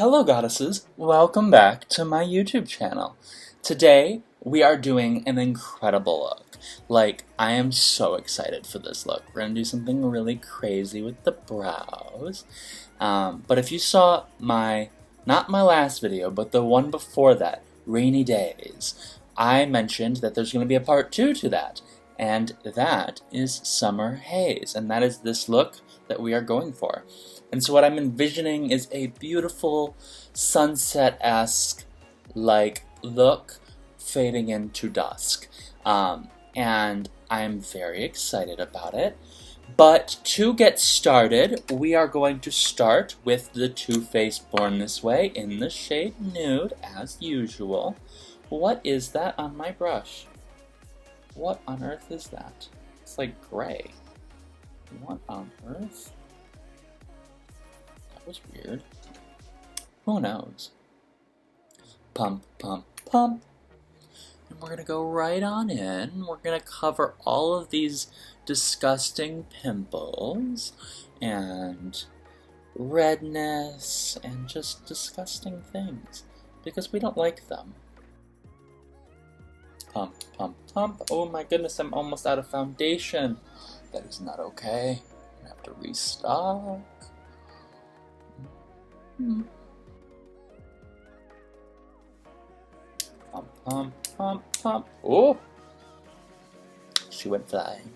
Hello goddesses, welcome back to my YouTube channel. Today we are doing an incredible look. I am so excited for this look. We're gonna do something really crazy with the brows. But if you saw not my last video, but the one before that, Rainy Days, I mentioned that there's gonna be a part 2 to that. And that is Summer Haze, and that is this look that we are going for. And so what I'm envisioning is a beautiful sunset-esque look fading into dusk. And I'm very excited about it. But to get started, we are going to start with the Too Faced Born This Way in the shade Nude, as usual. What is that on my brush? What on earth is that? It's like gray. What on earth? That was weird. Who knows? Pump, pump, pump. And we're gonna go right on in. We're gonna cover all of these disgusting pimples and redness and just disgusting things because we don't like them. Pump, pump, pump. Oh my goodness, I'm almost out of foundation. That is not okay. I have to restock. Pump, pump, pump, pump. Oh! She went flying.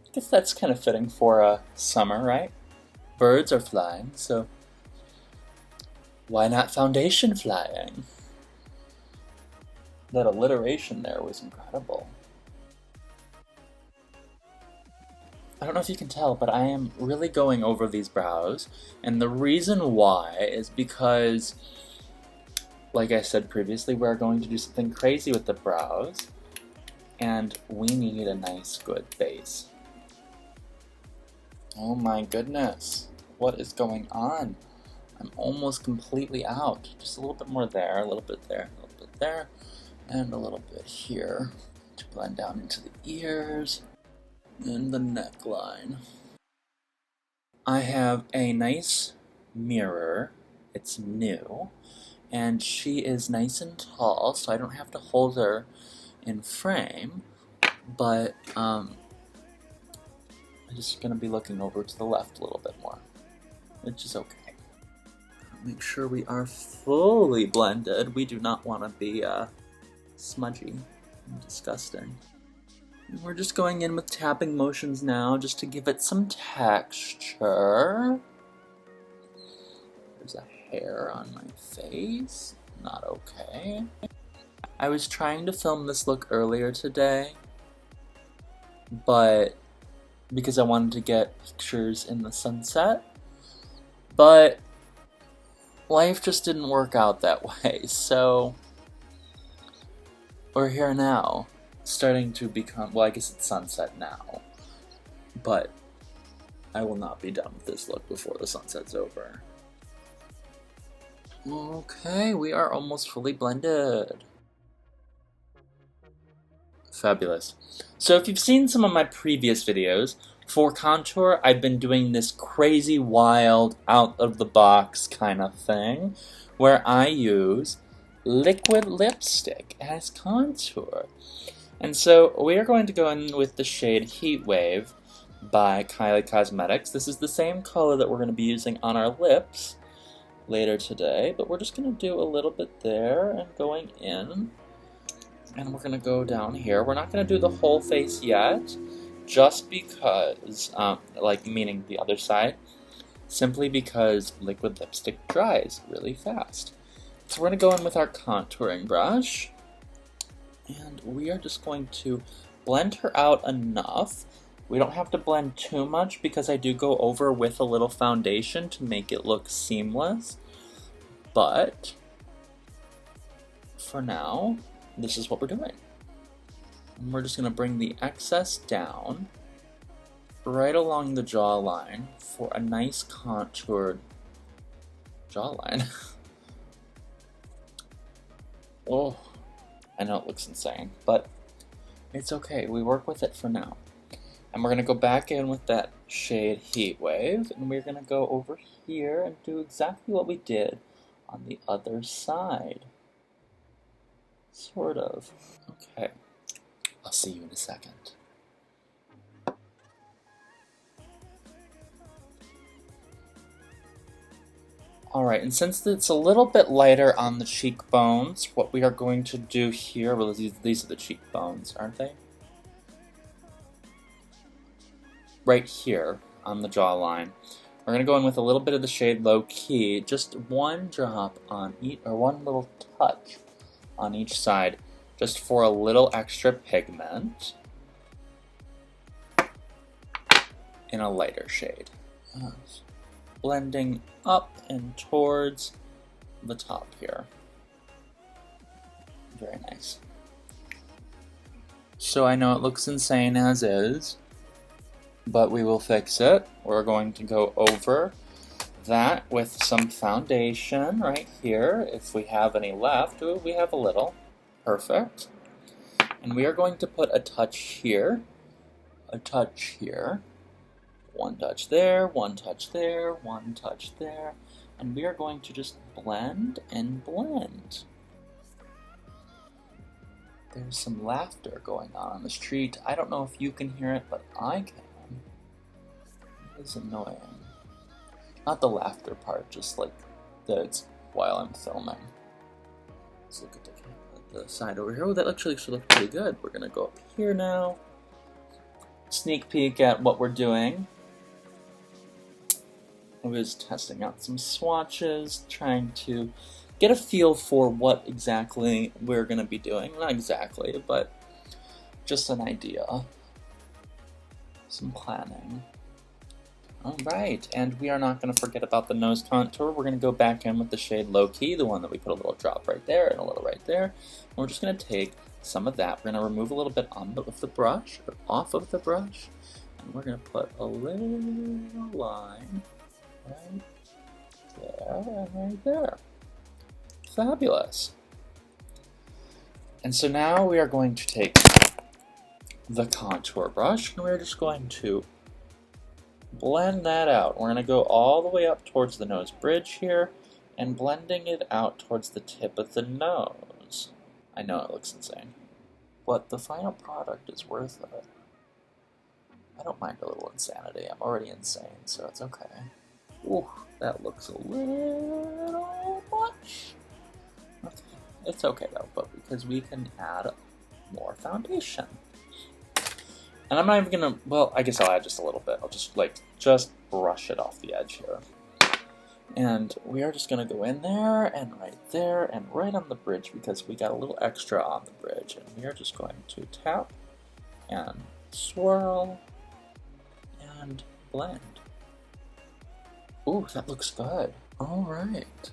I guess that's kind of fitting for summer, right? Birds are flying, so why not foundation flying? That alliteration there was incredible. I don't know if you can tell, but I am really going over these brows, and the reason why is because, like I said previously, we're going to do something crazy with the brows, and we need a nice, good base. Oh my goodness, what is going on? I'm almost completely out. Just a little bit more there, a little bit there, a little bit there, and a little bit here to blend down into the ears and the neckline. I have a nice mirror. It's new, and she is nice and tall, so I don't have to hold her in frame, but I'm just going to be looking over to the left a little bit more, which is okay. Make sure we are fully blended. We do not want to be smudgy and disgusting. And we're just going in with tapping motions now just to give it some texture. There's a hair on my face. Not okay. I was trying to film this look earlier today, but because I wanted to get pictures in the sunset, but life just didn't work out that way, so we're here now, starting to become, well, I guess it's sunset now, but I will not be done with this look before the sunset's over. Okay, we are almost fully blended. Fabulous. So if you've seen some of my previous videos, for contour, I've been doing this crazy, wild, out-of-the-box kind of thing, where I use liquid lipstick as contour. And so we are going to go in with the shade Heat Wave by Kylie Cosmetics. This is the same color that we're going to be using on our lips later today, but we're just going to do a little bit there and going in. And we're going to go down here. We're not going to do the whole face yet, just because, meaning the other side, simply because liquid lipstick dries really fast. So we're going to go in with our contouring brush, and we are just going to blend her out enough. We don't have to blend too much because I do go over with a little foundation to make it look seamless, but for now, this is what we're doing. And we're just going to bring the excess down right along the jawline for a nice contoured jawline. Oh, I know it looks insane, but it's okay. We work with it for now. And we're going to go back in with that shade Heat Wave, and we're going to go over here and do exactly what we did on the other side. Sort of. Okay, I'll see you in a second. Alright, and since it's a little bit lighter on the cheekbones, what we are going to do here, well, these are the cheekbones, aren't they? Right here on the jawline. We're going to go in with a little bit of the shade Low Key, just one drop on each, or one little touch on each side, just for a little extra pigment in a lighter shade. Yes. Blending up and towards the top here. Very nice. So I know it looks insane as is, but we will fix it. We're going to go over that with some foundation right here. If we have any left, ooh, we have a little. Perfect. And we are going to put a touch here, a touch here, one touch there, one touch there, one touch there, and we are going to just blend and blend. There's some laughter going on the street. I don't know if you can hear it, but I can. It is annoying. Not the laughter part, just like it's while I'm filming. Let's look at the side over here. Oh, that actually should look pretty good. We're gonna go up here now. Sneak peek at what we're doing. I was testing out some swatches, trying to get a feel for what exactly we're going to be doing. Not exactly, but just an idea. Some planning. Alright, and we are not going to forget about the nose contour. We're going to go back in with the shade Low Key, the one that we put a little drop right there and a little right there. And we're just going to take some of that. We're going to remove a little bit of the brush, or off of the brush, and we're going to put a little line right there and right there. Fabulous. And so now we are going to take the contour brush and we're just going to blend that out. We're going to go all the way up towards the nose bridge here and blending it out towards the tip of the nose. I know it looks insane, but the final product is worth it. I don't mind a little insanity. I'm already insane, so it's okay. Ooh, that looks a little much. Okay. It's okay though, but because we can add more foundation. And I'm not even gonna, well, I guess I'll add just a little bit. I'll just brush it off the edge here. And we are just gonna go in there and right on the bridge because we got a little extra on the bridge. And we are just going to tap and swirl and blend. Ooh, that looks good. Alright.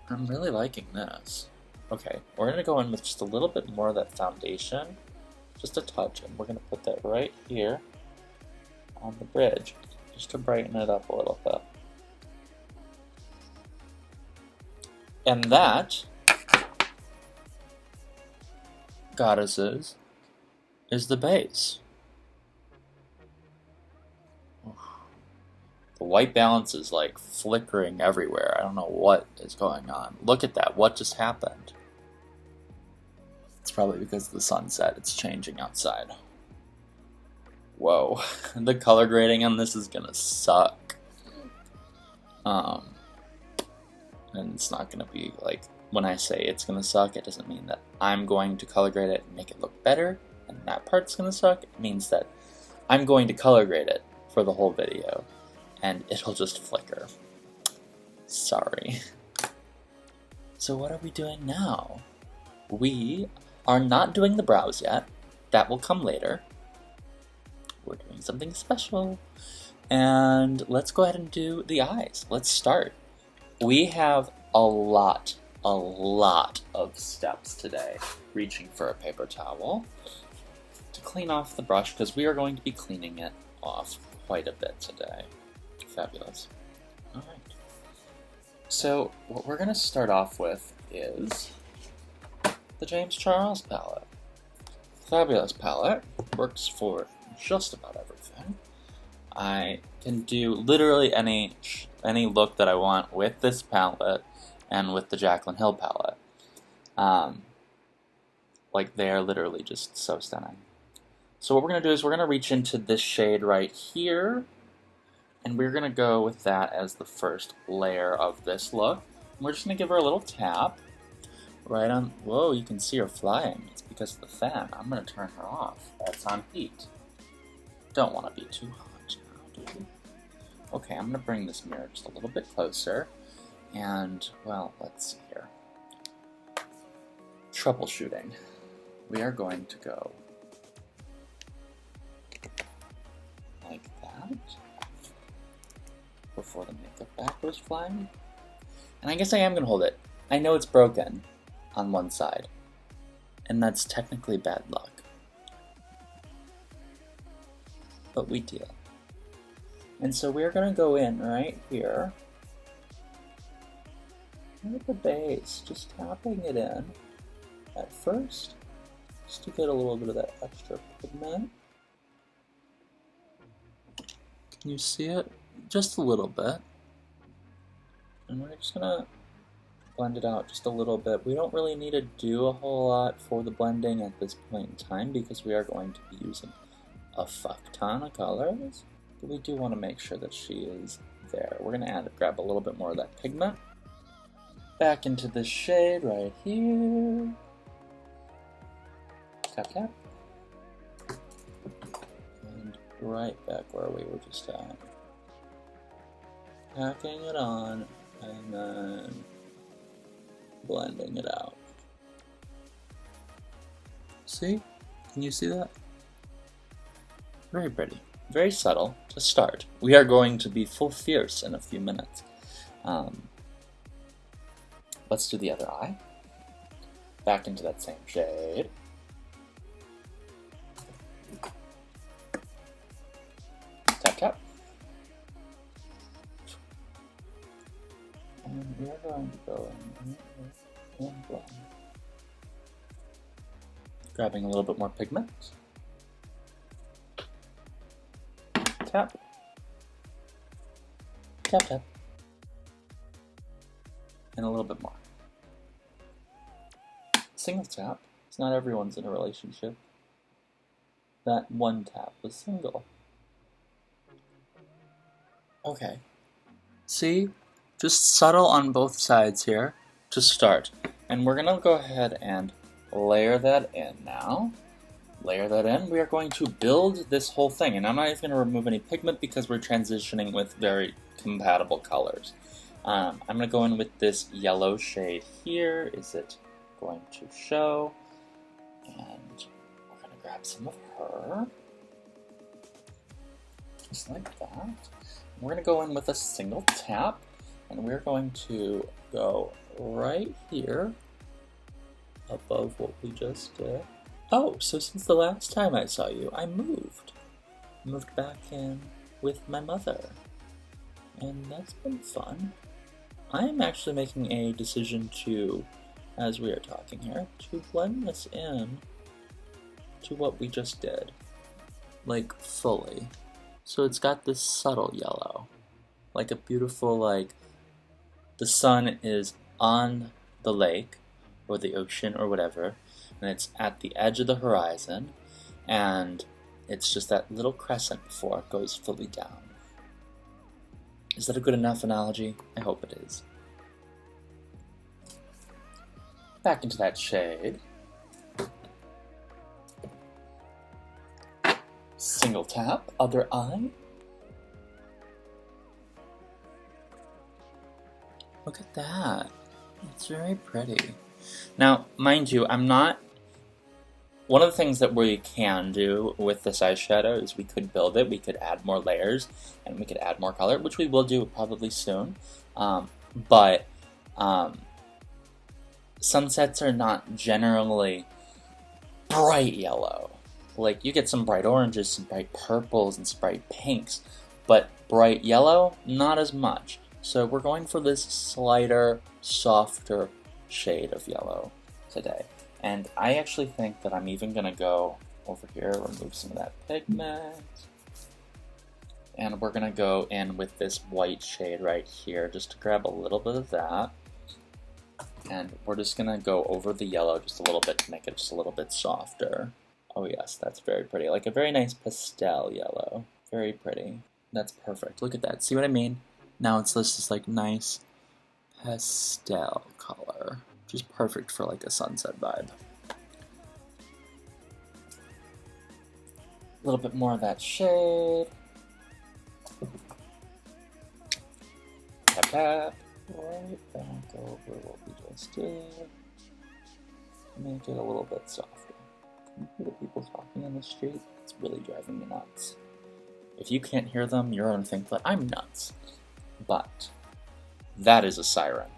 I'm really liking this. Okay, we're going to go in with just a little bit more of that foundation. Just a touch, and we're going to put that right here on the bridge, just to brighten it up a little bit. And that, goddesses, is the base. The white balance is like flickering everywhere. I don't know what is going on. Look at that. What just happened? It's probably because of the sunset. It's changing outside. Whoa. The color grading on this is gonna suck. And it's not gonna be like, when I say it's gonna suck, it doesn't mean that I'm going to color grade it and make it look better, and that part's gonna suck. It means that I'm going to color grade it for the whole video, and it'll just flicker. Sorry. So what are we doing now? We are not doing the brows yet. That will come later. We're doing something special. And let's go ahead and do the eyes. Let's start. We have a lot of steps today. Reaching for a paper towel to clean off the brush because we are going to be cleaning it off quite a bit today. Fabulous. Alright. So, what we're going to start off with is the James Charles palette. Fabulous palette. Works for just about everything. I can do literally any look that I want with this palette and with the Jaclyn Hill palette. Like, they're literally just so stunning. So what we're going to do is we're going to reach into this shade right here, and we're going to go with that as the first layer of this look. And we're just going to give her a little tap right on. Whoa, you can see her flying. It's because of the fan. I'm going to turn her off. That's on heat. Don't want to be too hot now, do you? Okay, I'm going to bring this mirror just a little bit closer. And, well, let's see here. Troubleshooting. We are going to go like that before the makeup bag goes flying. And I guess I am going to hold it. I know it's broken on one side, and that's technically bad luck. But we deal. And so we're going to go in right here at the base, just tapping it in at first, just to get a little bit of that extra pigment. Can you see it? Just a little bit. And we're just gonna blend it out just a little bit. We don't really need to do a whole lot for the blending at this point in time because we are going to be using a fuck ton of colors. But we do want to make sure that she is there. We're gonna grab a little bit more of that pigment. Back into this shade right here. Tap, tap. And right back where we were just at. Packing it on, and then blending it out. See? Can you see that? Very pretty. Very subtle to start. We are going to be full fierce in a few minutes. Let's do the other eye. Back into that same shade. Tap, tap. And we're going to go in and blend. Grabbing a little bit more pigment. Tap. Tap, tap. And a little bit more. Single tap. It's not everyone's in a relationship. That one tap was single. Okay. See? Just subtle on both sides here to start. And we're going to go ahead and layer that in now. Layer that in. We are going to build this whole thing. And I'm not even going to remove any pigment because we're transitioning with very compatible colors. I'm going to go in with this yellow shade here. Is it going to show? And we're going to grab some of her. Just like that. We're going to go in with a single tap. And we're going to go right here above what we just did. Oh, so since the last time I saw you, I moved. Moved back in with my mother. And that's been fun. I am actually making a decision to, as we are talking here, to blend this in to what we just did. Like, fully. So it's got this subtle yellow. Like a beautiful, like, the sun is on the lake, or the ocean, or whatever, and it's at the edge of the horizon, and it's just that little crescent before it goes fully down. Is that a good enough analogy? I hope it is. Back into that shade. Single tap, other eye. Look at that. It's very pretty. Now, mind you, I'm not... One of the things that we can do with this eyeshadow is we could build it, we could add more layers, and we could add more color, which we will do probably soon. But sunsets are not generally bright yellow. Like, you get some bright oranges, some bright purples, and some bright pinks, but bright yellow, not as much. So we're going for this slighter, softer shade of yellow today. And I actually think that I'm even going to go over here, remove some of that pigment, And we're gonna go in with this white shade right here, just to grab a little bit of that. And we're just gonna go over the yellow just a little bit to make it just a little bit softer. Oh yes, that's very pretty. Like a very nice pastel yellow. Very pretty. That's perfect. Look at that. See what I mean? Now it's this like nice pastel color, which is perfect for like a sunset vibe. A little bit more of that shade. Tap tap. Right back over what we just did. Make it a little bit softer. Can you hear the people talking on the street? It's really driving me nuts. If you can't hear them, you're gonna think that I'm nuts. But that is a siren.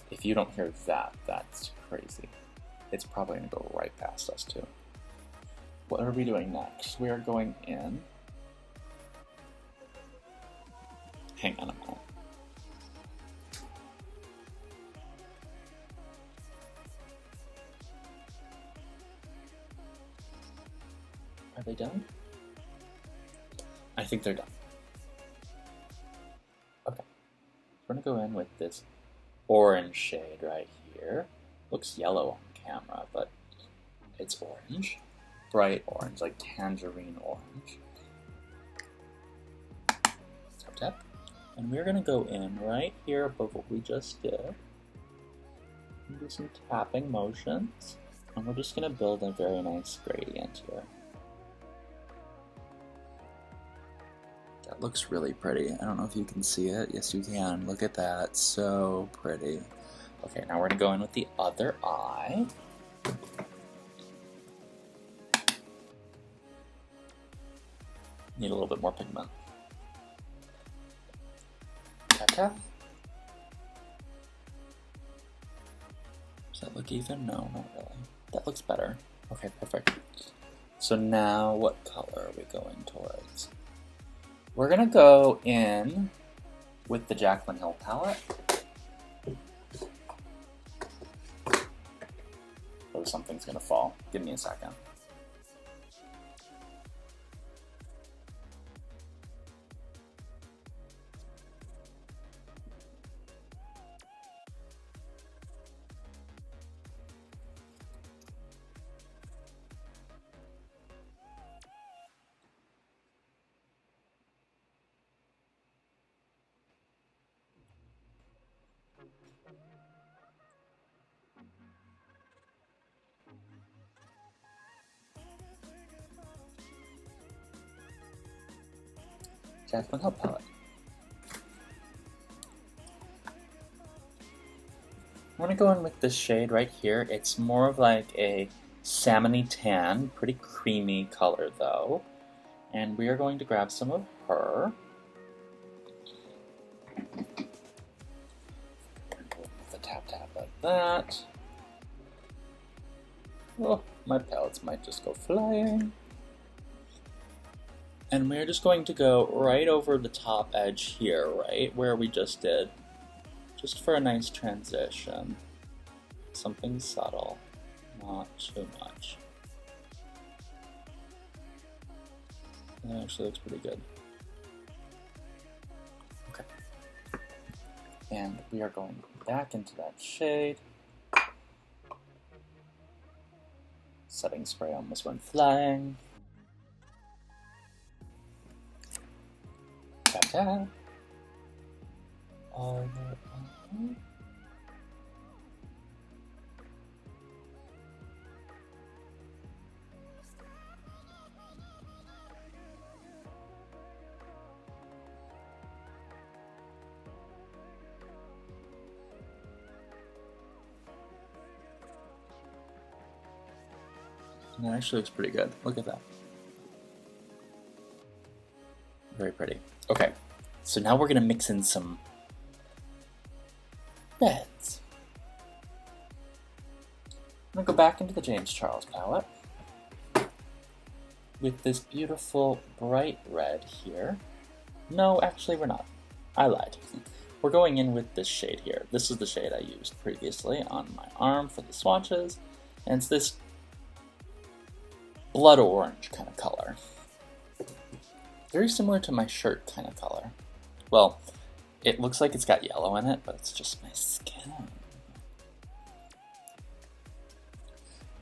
If you don't hear that, that's crazy. It's probably gonna go right past us too. What are we doing next? We are going in. Hang on a minute. Are they done? I think they're done. Okay. We're gonna go in with this orange shade right here. Looks yellow on camera, but it's orange. Bright orange, like tangerine orange. Tap tap. And we're gonna go in right here above what we just did. And do some tapping motions. And we're just gonna build a very nice gradient here. That looks really pretty. I don't know if you can see it. Yes, you can. Look at that. So pretty. Okay, now we're gonna go in with the other eye. Need a little bit more pigment. Tap tap. Does that look even? No, not really. That looks better. Okay, perfect. So now what color are we going towards? We're gonna go in with the Jaclyn Hill palette. Oh, something's gonna fall. Give me a second. Jaclyn Hill palette. I'm gonna go in with this shade right here. It's more of like a salmony tan, pretty creamy color though. And we are going to grab some of her. The tap tap like that. Oh, my palettes might just go flying. And we're just going to go right over the top edge here, right where we just did. Just for a nice transition. Something subtle, not too much. That actually looks pretty good. Okay. And we are going back into that shade. Setting spray almost went flying. Tap tap. Over. And that actually looks pretty good. Look at that. Very pretty. Okay, so now we're gonna mix in some reds. I'm gonna go back into the James Charles palette with this beautiful bright red here. No, actually we're not. I lied. We're going in with this shade here. This is the shade I used previously on my arm for the swatches, and it's this blood orange kind of color. Very similar to my shirt kind of color. Well, it looks like it's got yellow in it, but it's just my skin.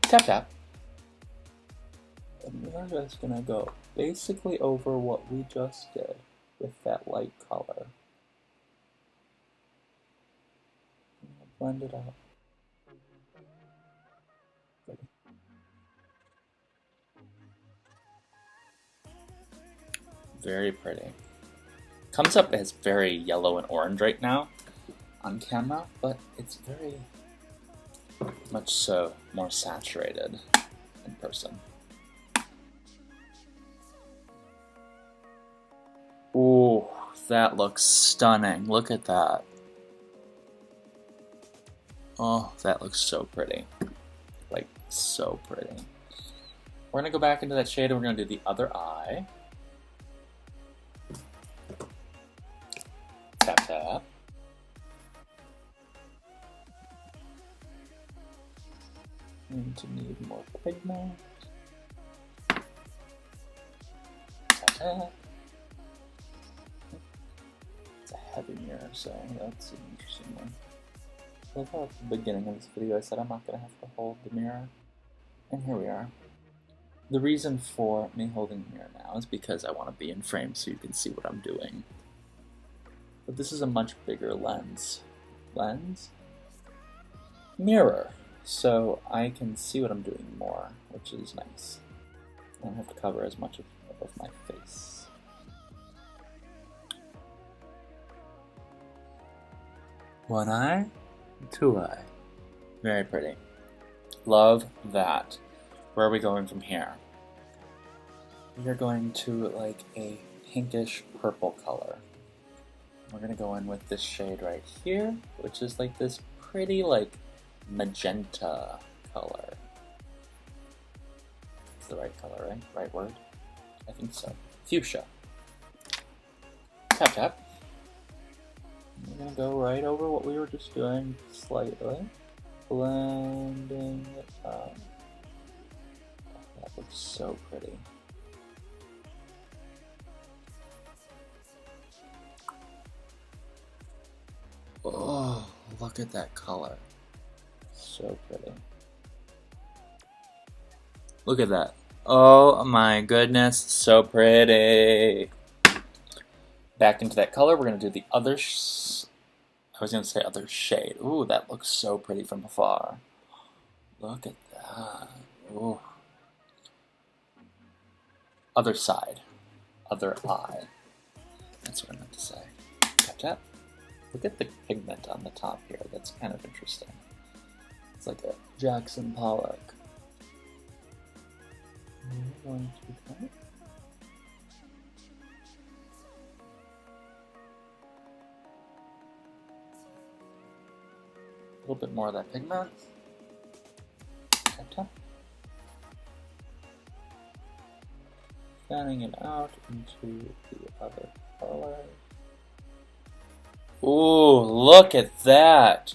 Tap tap. And we're just gonna go basically over what we just did with that light color. Blend it out. Very pretty. Comes up as very yellow and orange right now on camera, but it's very much so more saturated in person. Ooh, that looks stunning. Look at that. Oh, that looks so pretty. Like, so pretty. We're gonna go back into that shade and we're gonna do the other eye. Tap tap. Going to need more pigment. Tap tap. It's a heavy mirror, so that's an interesting one. I love how at the beginning of this video I said I'm not going to have to hold the mirror. And here we are. The reason for me holding the mirror now is because I want to be in frame so you can see what I'm doing. But this is a much bigger lens. Lens? Mirror. So I can see what I'm doing more, which is nice. I don't have to cover as much of my face. One eye, two eye. Very pretty. Love that. Where are we going from here? We are going to like a pinkish purple color. We're gonna go in with this shade right here, which is like this pretty like magenta color. It's the right color, right? Right word? I think so. Fuchsia. Tap tap. We're gonna go right over what we were just doing slightly. Blending it up. That looks so pretty. Oh, look at that color. So pretty. Look at that. Oh my goodness, so pretty. Back into that color, we're going to do the other, I was going to say other shade. Ooh, that looks so pretty from afar. Look at that. Ooh. Other side. Other eye. That's what I meant to say. Tap tap. Look at the pigment on the top here. That's kind of interesting. It's like a Jackson Pollock. We're going to cut. A little bit more of that pigment. Tap tap. Fanning it out into the other color. Ooh, look at that!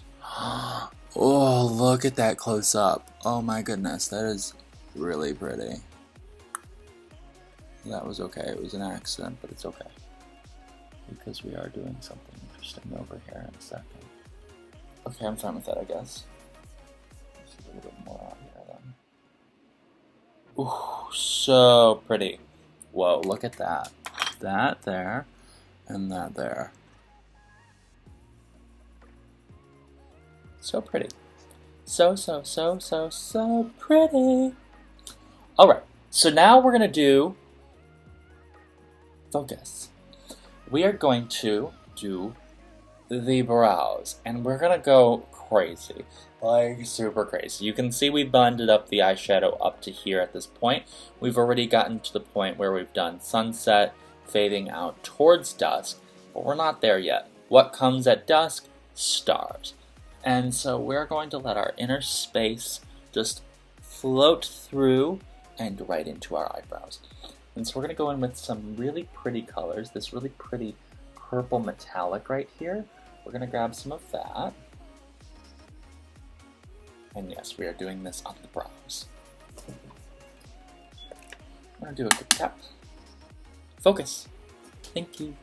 Oh, look at that close up. Oh my goodness, that is really pretty. That was okay. It was an accident, but it's okay. Because we are doing something interesting over here in a second. Okay, I'm fine with that, I guess. Just a little bit more out here then. Ooh, so pretty. Whoa, look at that. That there, and that there. So pretty. So pretty. Alright, so now we're going to do focus. We are going to do the brows, and we're going to go crazy. Like, super crazy. You can see we blended up the eyeshadow up to here at this point. We've already gotten to the point where we've done sunset, fading out towards dusk, but we're not there yet. What comes at dusk? Stars. And so we're going to let our inner space just float through and right into our eyebrows. And so we're going to go in with some really pretty colors, this really pretty purple metallic right here. We're going to grab some of that. And yes, we are doing this on the brows. I'm going to do a quick tap. Focus. Thank you.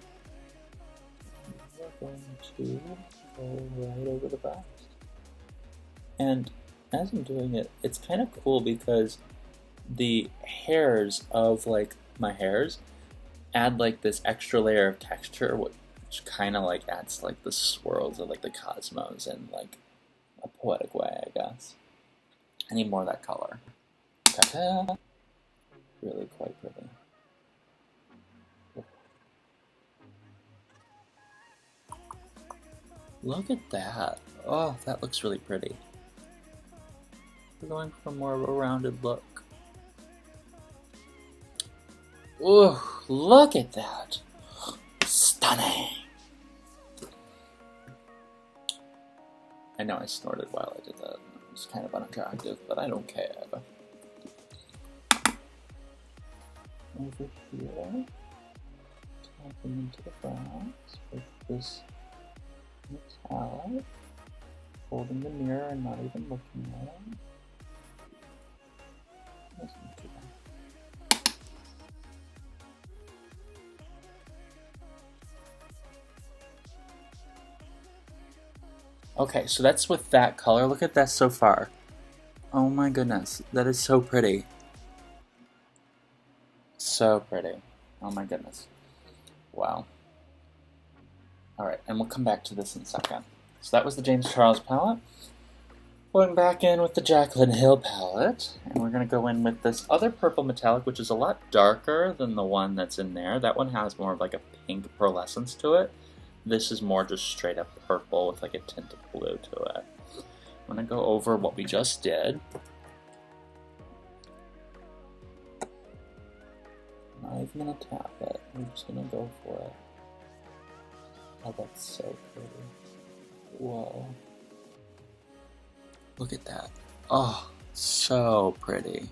We're going to go right over the box. And as I'm doing it, it's kind of cool because the hairs of like my hairs add like this extra layer of texture, which kind of like adds like the swirls of like the cosmos in like a poetic way, I guess. I need more of that color. Ta-ta. Really quite pretty. Look at that. Oh, that looks really pretty. We're going for more of a rounded look. Ooh, look at that. Stunning. I know I snorted while I did that. It was kind of unattractive, but I don't care. Over here, tapping into the box with this metallic, holding the mirror and not even looking at it. That's not too bad. Okay, so that's with that color. Look at that so far. Oh my goodness, that is so pretty. So pretty. Oh my goodness. Wow. Alright, and we'll come back to this in a second. So that was the James Charles palette. Going back in with the Jaclyn Hill palette, and we're going to go in with this other purple metallic, which is a lot darker than the one that's in there. That one has more of like a pink pearlescence to it. This is more just straight up purple with like a tint of blue to it. I'm going to go over what we just did. I'm not even going to tap it. I'm just going to go for it. Oh, that's so pretty. Whoa. Look at that. Oh, so pretty.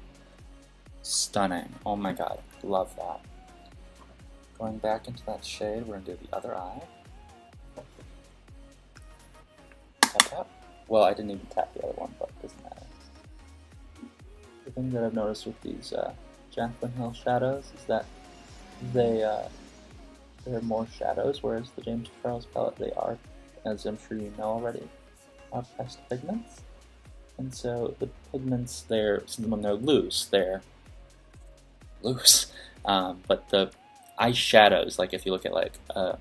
Stunning. Oh my god. Love that. Going back into that shade, we're going to do the other eye. Tap, tap. Well, I didn't even tap the other one, but it doesn't matter. The thing that I've noticed with these Jaclyn Hill shadows is that they're more shadows, whereas the James Charles palette, they are, as I'm sure you know already, are pressed pigments. And so the pigments, when they're loose, they're loose. But the eyeshadows, like if you look at like a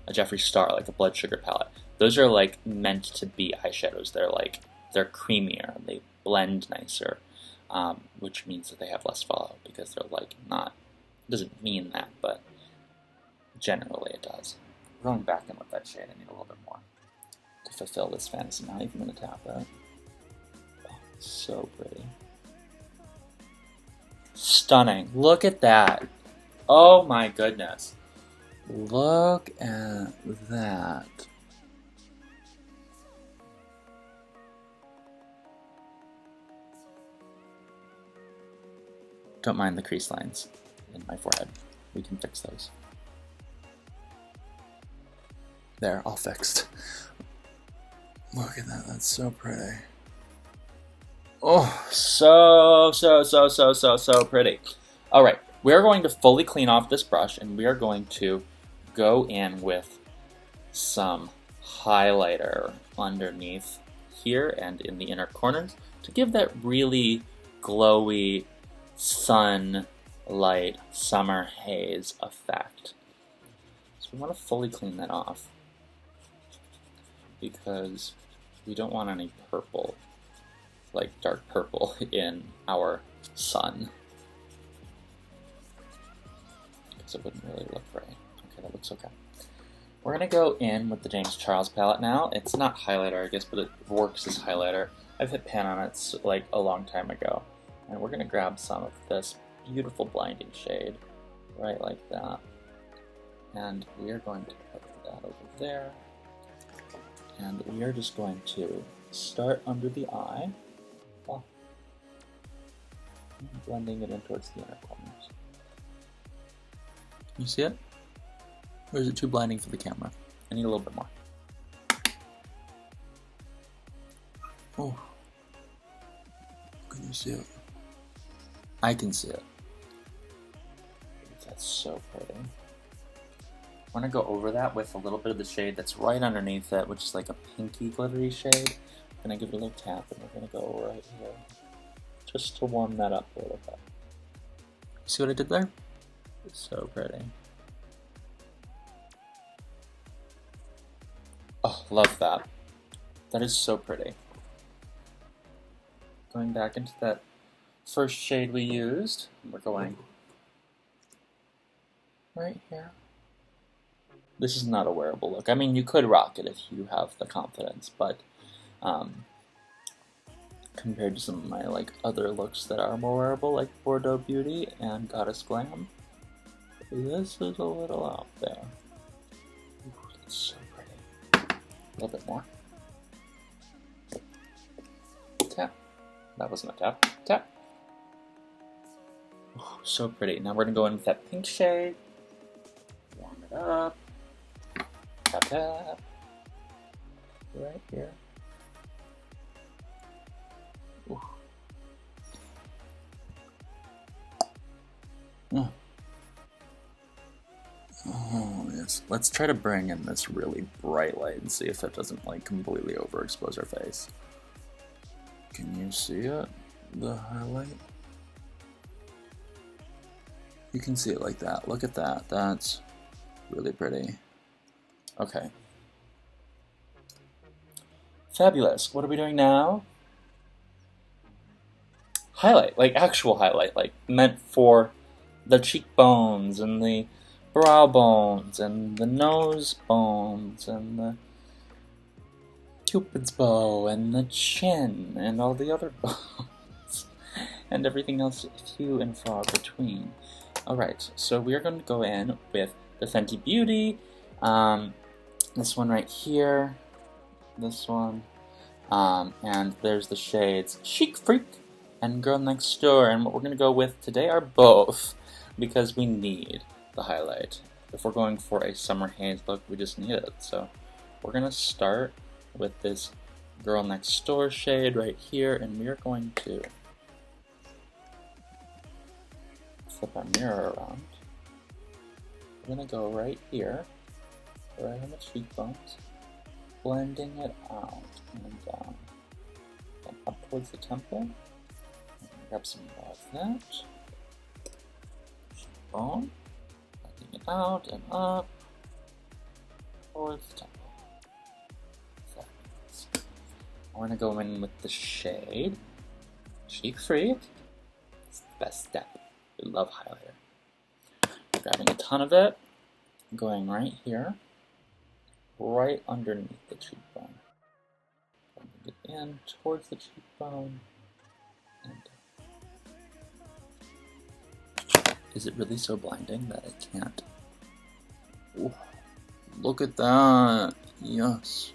Jeffree Star, like a Blood Sugar palette, those are like meant to be eyeshadows. They're creamier, they blend nicer, which means that they have less fallout because they're like not. It doesn't mean that, but generally it does. Going back in with that shade, I need a little bit more to fulfill this fantasy. Not even going to tap it. Oh, so pretty. Stunning. Look at that. Oh my goodness. Look at that. Don't mind the crease lines in my forehead. We can fix those. There, all fixed. Look at that, that's so pretty. Oh, so pretty. All right, we're going to fully clean off this brush and we are going to go in with some highlighter underneath here and in the inner corners to give that really glowy sunlight summer haze effect. So we want to fully clean that off because we don't want any purple, like dark purple, in our sun. Because it wouldn't really look right. Okay, that looks okay. We're going to go in with the James Charles palette now. It's not highlighter, I guess, but it works as highlighter. I've hit pan on it like a long time ago. And we're going to grab some of this beautiful blinding shade, right like that. And we are going to put that over there. And we are just going to start under the eye, blending it in towards the inner corners. Can you see it? Or is it too blinding for the camera? I need a little bit more. Oh, can you see it? I can see it. That's so pretty. I'm going to go over that with a little bit of the shade that's right underneath it, which is like a pinky glittery shade. I'm going to give it a little tap, and we're going to go right here, just to warm that up a little bit. See what I did there? It's so pretty. Oh, love that. That is so pretty. Going back into that first shade we used, we're going right here. This is not a wearable look. I mean, you could rock it if you have the confidence, but compared to some of my other looks that are more wearable, like Bordeaux Beauty and Goddess Glam, this is a little out there. Ooh, that's so pretty. A little bit more. Tap. That wasn't a tap. Tap. Oh, so pretty. Now we're going to go in with that pink shade. Warm it up. Tap, tap. Right here. Ooh. Oh, yes. Let's try to bring in this really bright light and see if it doesn't completely overexpose our face. Can you see it? The highlight? You can see it like that. Look at that. That's really pretty. Okay. Fabulous. What are we doing now? Highlight, actual highlight, meant for the cheekbones and the brow bones and the nose bones and the Cupid's bow and the chin and all the other bones and everything else few and far between. Alright, so we're going to go in with the Fenty Beauty, this one right here, this one, and there's the shades Chic Freak and Girl Next Door, and what we're going to go with today are both, because we need the highlight. If we're going for a summer haze look, we just need it. So we're going to start with this Girl Next Door shade right here, and we are going to flip our mirror around. We're going to go right here, right on the cheekbones, blending it out and down, and up towards the temple. Grab some more of that. Bone. Blending it out and up towards the temple. We're going to go in with the shade Chic Freak. It's the best step. We love highlighter. Grabbing a ton of it, going right here, right underneath the cheekbone. Blending it in towards the cheekbone. And is it really so blinding that I can't? Ooh, look at that! Yes.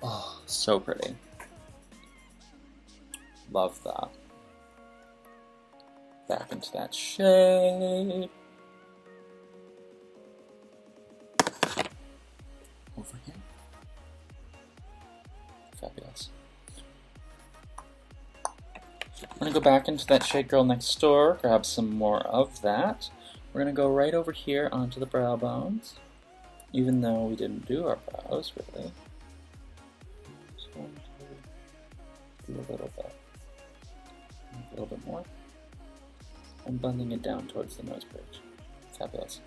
Oh, so pretty. Love that. Back into that shade. Over here. Fabulous. I'm going to go back into that shade Girl Next Door, grab some more of that. We're going to go right over here onto the brow bones, even though we didn't do our brows, really. Just going to do a little bit more. And blending it down towards the nose bridge. Fabulous.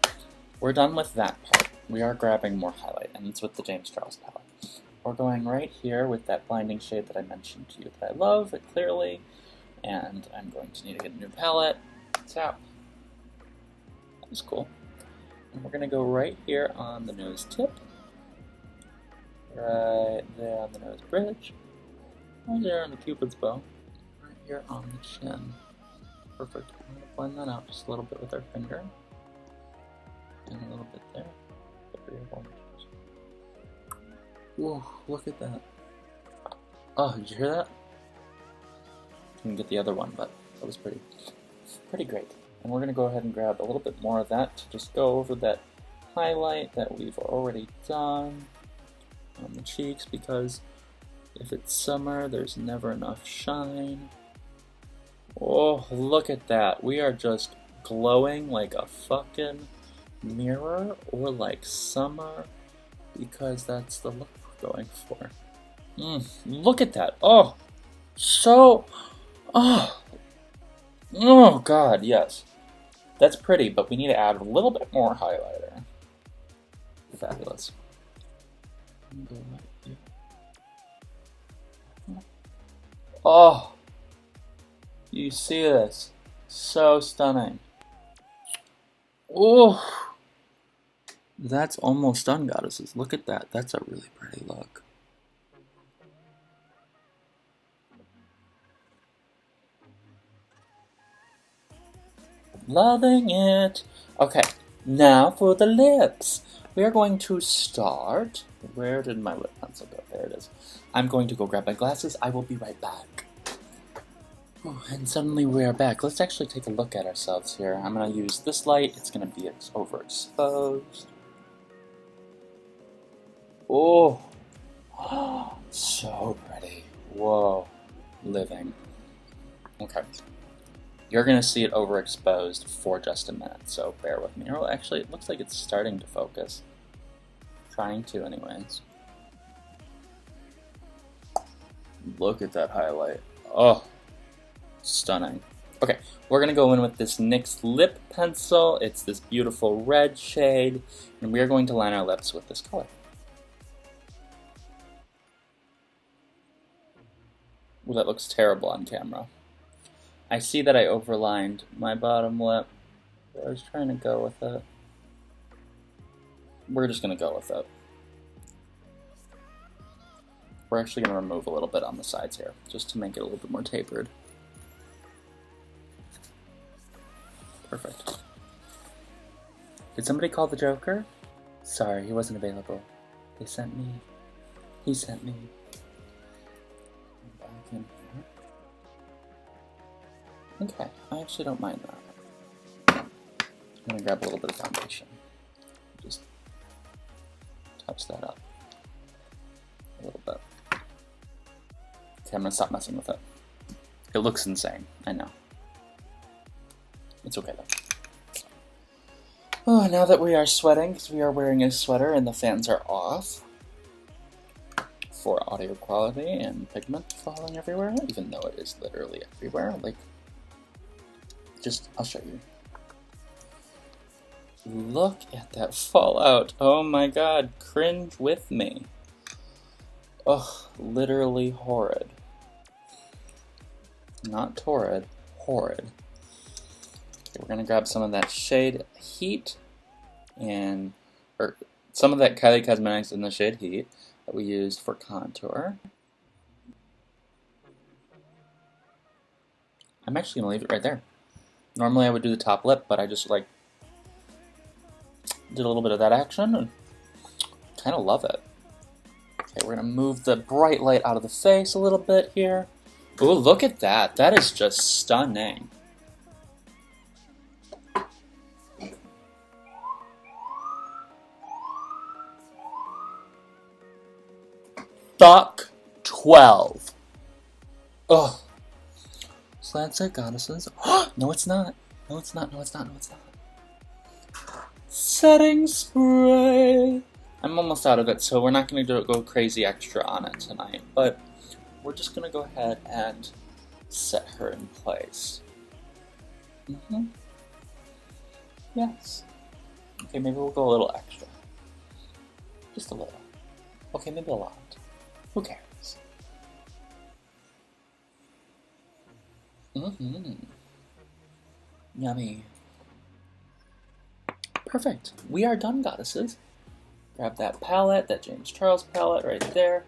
We're done with that part. We are grabbing more highlight, and it's with the James Charles palette. We're going right here with that blinding shade that I mentioned to you that I love, clearly. And I'm going to need to get a new palette. Tap. That was cool. And we're going to go right here on the nose tip. Right there on the nose bridge. Right there on the Cupid's bow. Right here on the chin. Perfect. I'm going to blend that out just a little bit with our finger. And a little bit there. Whoa, look at that. Oh, did you hear that? Didn't get the other one, but that was pretty great. And we're going to go ahead and grab a little bit more of that to just go over that highlight that we've already done on the cheeks, because if it's summer, there's never enough shine. Oh, look at that. We are just glowing like a fucking mirror or like summer, because that's the look we're going for. Look at that. Oh, so, oh god, yes. That's pretty, but we need to add a little bit more highlighter. Fabulous. Oh, you see this? So stunning. Oh, that's almost done, goddesses. Look at that. That's a really pretty look. Loving it. Okay, now for the lips. We are going to start. Where did my lip pencil go? There it is. I'm going to go grab my glasses. I will be right back. Oh, and suddenly we are back. Let's actually take a look at ourselves here. I'm going to use this light. It's going to be overexposed. Oh, so pretty. Whoa, living. Okay. You're going to see it overexposed for just a minute, so bear with me. Oh, actually, it looks like it's starting to focus. Trying to, anyways. Look at that highlight. Oh, stunning. Okay, we're going to go in with this NYX lip pencil. It's this beautiful red shade, and we are going to line our lips with this color. Well, that looks terrible on camera. I see that I overlined my bottom lip. I was trying to go with it. We're just going to go with it. We're actually going to remove a little bit on the sides here, just to make it a little bit more tapered. Perfect. Did somebody call the Joker? Sorry, he wasn't available. They sent me. He sent me. Back in here. Okay, I actually don't mind that. I'm going to grab a little bit of foundation. Just touch that up a little bit. Okay, I'm going to stop messing with it. It looks insane, I know. It's okay though. Oh, now that we are sweating, because we are wearing a sweater and the fans are off, for audio quality and pigment falling everywhere, even though it is literally everywhere, like, I'll show you. Look at that fallout. Oh my god, cringe with me. Ugh, literally horrid. Not torrid, horrid. Okay, we're gonna grab some of that shade Heat, or some of that Kylie Cosmetics in the shade Heat that we used for contour. I'm actually gonna leave it right there. Normally I would do the top lip, but I just did a little bit of that action and kind of love it. Okay, we're gonna move the bright light out of the face a little bit here. Ooh, look at that. That is just stunning. Fuck 12. Ugh. So that's it, goddesses. No, it's not. No, it's not. No, it's not. No, it's not. Setting spray. I'm almost out of it, so we're not going to go crazy extra on it tonight. But we're just going to go ahead and set her in place. Yes. Okay, maybe we'll go a little extra. Just a little. Okay, maybe a lot. Who cares? Yummy. Perfect. We are done, goddesses. Grab that palette, that James Charles palette right there.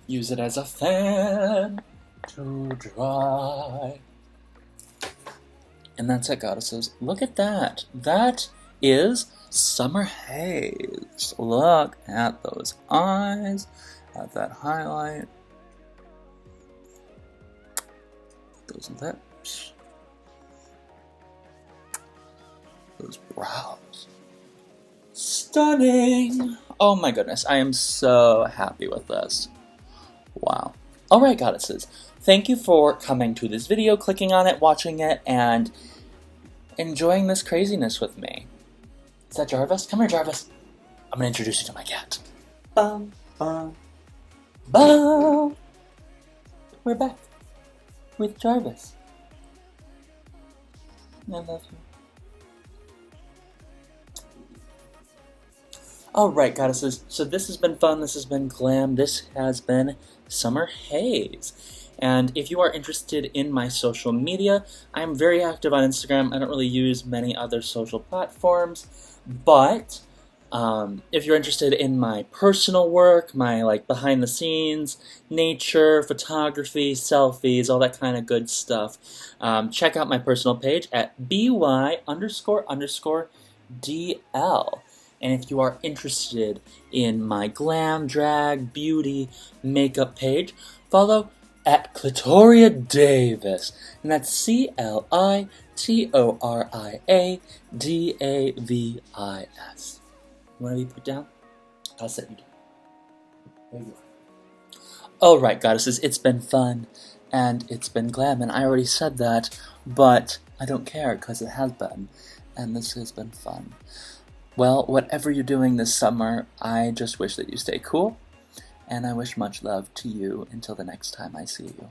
Use it as a fan to dry. And that's it, goddesses. Look at that. That is Summer Haze. Look at those eyes, at that highlight, those lips, those brows. Stunning! Oh my goodness, I am so happy with this. Wow. Alright, goddesses. Thank you for coming to this video, clicking on it, watching it, and enjoying this craziness with me. Is that Jarvis? Come here, Jarvis. I'm gonna introduce you to my cat. Bum, bum, bum. We're back with Jarvis. I love you. Alright, goddesses, so this has been fun, this has been glam, this has been Summer Haze. And if you are interested in my social media, I'm very active on Instagram. I don't really use many other social platforms, but if you're interested in my personal work, my behind the scenes, nature, photography, selfies, all that kind of good stuff, check out my personal page at by__DL. And if you are interested in my glam, drag, beauty, makeup page, follow at Clitoria Davis. And that's CLITORIADAVIS. You want to be put down? I'll set you down. There you are. Alright, goddesses, it's been fun, and it's been glam, and I already said that, but I don't care, because it has been, and this has been fun. Well, whatever you're doing this summer, I just wish that you stay cool, and I wish much love to you until the next time I see you.